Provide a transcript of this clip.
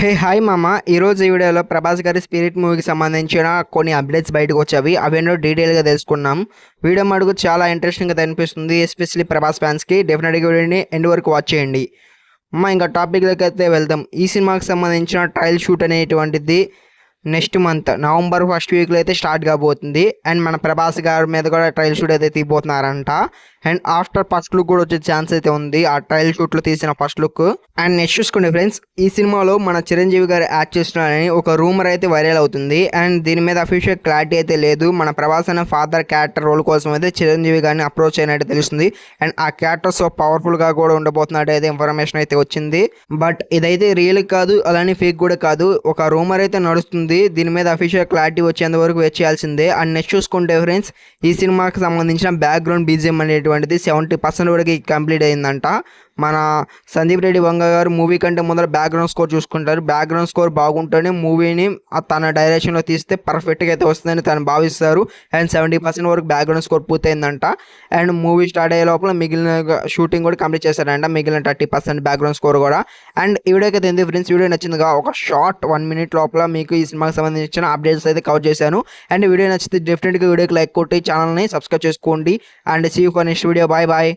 Hey hi మామ, ఈరోజు ఈ వీడియోలో ప్రభాస్ గారి స్పిరిట్ మూవీకి సంబంధించిన కొన్ని అప్డేట్స్ బయటకు వచ్చాయి. అవేంటో డీటెయిల్గా తెలుసుకున్నాం. వీడియో మటుకు చాలా ఇంట్రెస్టింగ్గా అనిపిస్తుంది, ఎస్పెషల్లీ ప్రభాస్ ఫ్యాన్స్కి. డెఫినెట్గా వీడియోని ఎండ్ వరకు వాచ్ చేయండి. ఇంకా టాపిక్లోకి అయితే వెళ్దాం. ఈ సినిమాకి సంబంధించిన ట్రయల్ షూట్ అనేటువంటిది నెక్స్ట్ మంత్ నవంబర్ ఫస్ట్ వీక్లో అయితే స్టార్ట్ కాబోతుంది. అండ్ మన ప్రభాస్ గారి మీద కూడా ట్రయల్ షూట్ అయితే తీయబోతున్నారంట. అండ్ ఆఫ్టర్ ఫస్ట్ లుక్ కూడా వచ్చే ఛాన్స్ అయితే ఉంది, ఆ ట్రయల్ షూట్లో తీసిన ఫస్ట్ లుక్. అండ్ నెక్స్ట్ చూసుకోండి ఫ్రెండ్స్, ఈ సినిమాలో మన చిరంజీవి గారు యాక్ట్ చేస్తున్నారని ఒక రూమర్ అయితే వైరల్ అవుతుంది. అండ్ దీని మీద అఫీషియల్ క్లారిటీ అయితే లేదు. మన ప్రభాస్ అనే ఫాదర్ క్యారెక్టర్ రోల్ కోసం అయితే చిరంజీవి గారిని అప్రోచ్ అయినట్టు తెలుస్తుంది. అండ్ ఆ క్యారెక్టర్ సో పవర్ఫుల్గా కూడా ఉండబోతున్నట్టు అయితే ఇన్ఫర్మేషన్ అయితే వచ్చింది. బట్ ఇదైతే రియల్ కాదు, అలానే ఫేక్ కూడా కాదు, ఒక రూమర్ అయితే నడుస్తుంది. దీని మీద అఫీషియల్ క్లారిటీ వచ్చేంత వరకు వెయిట్ చేయాల్సిందే. అండ్ నెక్స్ట్ చూసుకుంటే ఫ్రెండ్స్, ఈ సినిమాకి సంబంధించిన బ్యాక్గ్రౌండ్ బీజిఎం అనేటువంటిది 70% వరకు కంప్లీట్ అయిందంట. మన సందీప్ రెడ్డి వంగ గారు మూవీ కంటే ముందర బ్యాక్గ్రౌండ్ స్కోర్ చూసుకుంటారు. బ్యాక్గ్రౌండ్ స్కోర్ బాగుంటేనే మూవీని తన డైరెక్షన్లో తీస్తే పర్ఫెక్ట్గా అయితే వస్తుందని తను భావిస్తారు. అండ్ 70% వరకు బ్యాక్గ్రౌండ్ స్కోర్ పూర్తయిందంట. అండ్ మూవీ స్టార్ట్ అయ్యే లోపల మిగిలిన షూటింగ్ కూడా కంప్లీట్ చేశారంట, మిగిలిన 30% బ్యాక్గ్రౌండ్ స్కోర్ కూడా. అండ్ ఈ వీడియోకి అయితే ఎందుకు ఫ్రెండ్స్, వీడియో నచ్చిందిగా ఒక షార్ట్ 1 minute లోపల మీకు ఈ సినిమాకి సంబంధించిన అప్డేట్స్ అయితే కవర్ చేశాను. అండ్ వీడియో నచ్చితే డెఫినెట్గా వీడియోకి లైక్ కొట్టి ఛానల్ని సబ్స్క్రైబ్ చేసుకోండి. And see you for next video. Bye bye.